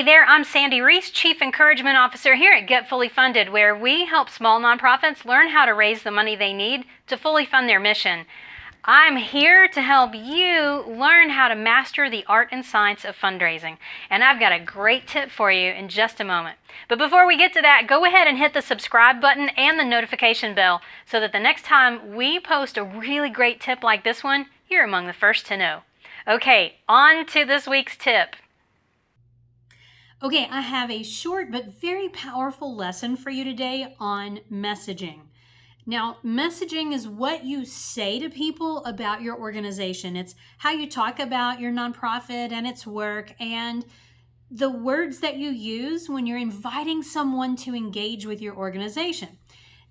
Hey there, I'm Sandy Reese, Chief Encouragement Officer here at Get Fully Funded, where we help small nonprofits learn how to raise the money they need to fully fund their mission. I'm here to help you learn how to master the art and science of fundraising. And I've got a great tip for you in just a moment. But before we get to that, go ahead and hit the subscribe button and the notification bell so that the next time we post a really great tip like this one, you're among the first to know. Okay, on to this week's tip. Okay, I have a short but very powerful lesson for you today on messaging. Now, messaging is what you say to people about your organization. It's how you talk about your nonprofit and its work and the words that you use when you're inviting someone to engage with your organization.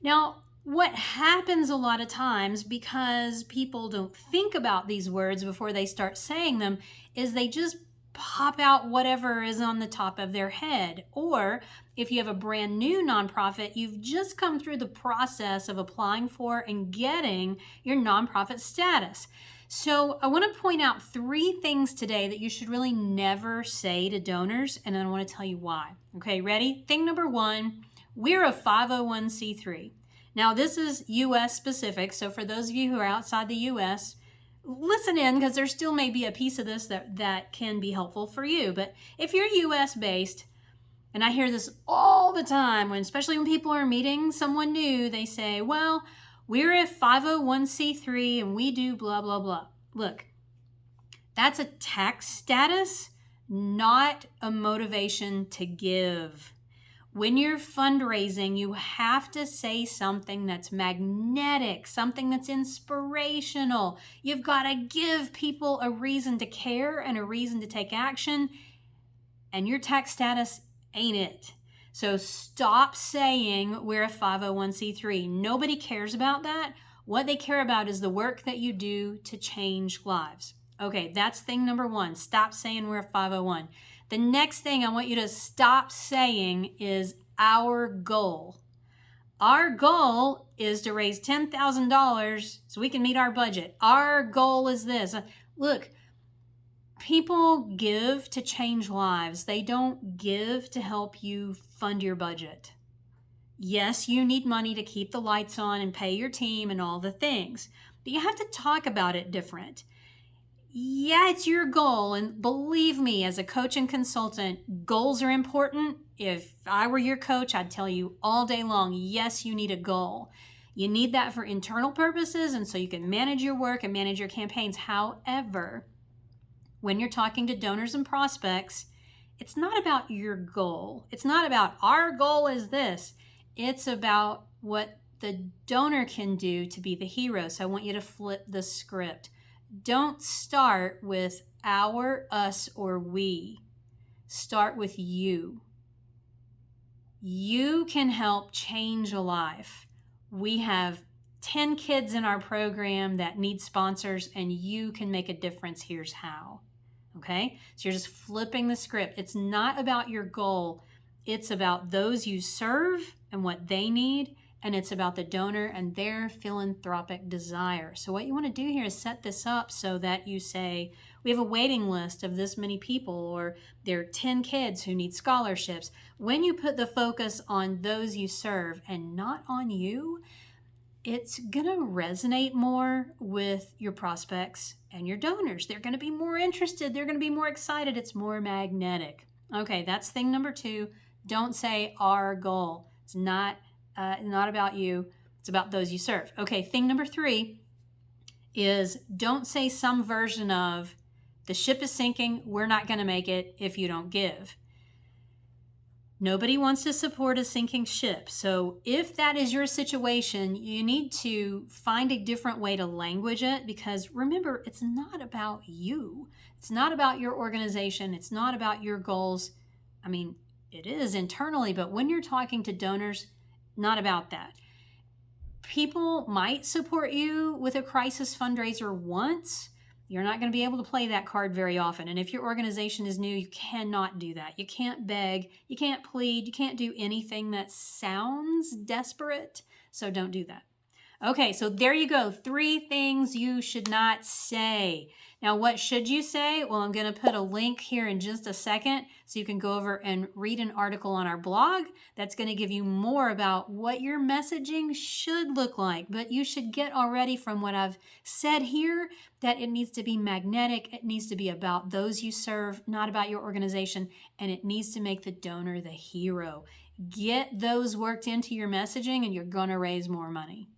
Now, what happens a lot of times, because people don't think about these words before they start saying them, is they just pop out whatever is on the top of their head. Or if you have a brand new nonprofit, you've just come through the process of applying for and getting your nonprofit status. So I want to point out 3 things today that you should really never say to donors, and then I want to tell you why. Okay, ready? Thing number 1, we're a 501c3. Now, this is U.S. specific, so for those of you who are outside the U.S., listen in, because there still may be a piece of this that can be helpful for you. But if you're US based, and I hear this all the time, especially when people are meeting someone new, they say, well, we're a 501c3 and we do blah, blah, blah. Look, that's a tax status, not a motivation to give. When you're fundraising, you have to say something that's magnetic, something that's inspirational. You've got to give people a reason to care and a reason to take action, and your tax status ain't it. So stop saying we're a 501c3. Nobody cares about that. What they care about is the work that you do to change lives. Okay, that's thing number 1. Stop saying we're a 501. The next thing I want you to stop saying is our goal. Our goal is to raise $10,000 so we can meet our budget. Our goal is this. Look, people give to change lives. They don't give to help you fund your budget. Yes, you need money to keep the lights on and pay your team and all the things, but you have to talk about it different. Yeah, it's your goal. And believe me, as a coach and consultant, goals are important. If I were your coach, I'd tell you all day long, yes, you need a goal. You need that for internal purposes, and so you can manage your work and manage your campaigns. However, when you're talking to donors and prospects, it's not about your goal. It's not about our goal is this. It's about what the donor can do to be the hero. So I want you to flip the script. Don't start with our, us, or we. Start with you. You can help change a life. We have 10 kids in our program that need sponsors, and you can make a difference. Here's how. Okay? So you're just flipping the script. It's not about your goal. It's about those you serve and what they need. And it's about the donor and their philanthropic desire. So what you want to do here is set this up so that you say, we have a waiting list of this many people, or there are 10 kids who need scholarships. When you put the focus on those you serve and not on you, it's going to resonate more with your prospects and your donors. They're going to be more interested. They're going to be more excited. It's more magnetic. Okay, that's thing number 2. Don't say our goal. It's not about you. It's about those you serve. Okay, thing number 3 is don't say some version of the ship is sinking, we're not going to make it if you don't give. Nobody wants to support a sinking ship. So if that is your situation, you need to find a different way to language it, because remember, it's not about you. It's not about your organization. It's not about your goals. I mean, it is internally, but when you're talking to donors, not about that. People might support you with a crisis fundraiser once. You're not going to be able to play that card very often. And if your organization is new, you cannot do that. You can't beg, you can't plead, you can't do anything that sounds desperate. So don't do that. Okay, so there you go. 3 things you should not say. Now, what should you say? Well, I'm going to put a link here in just a second so you can go over and read an article on our blog that's going to give you more about what your messaging should look like. But you should get already from what I've said here that it needs to be magnetic. It needs to be about those you serve, not about your organization, and it needs to make the donor the hero. Get those worked into your messaging and you're going to raise more money.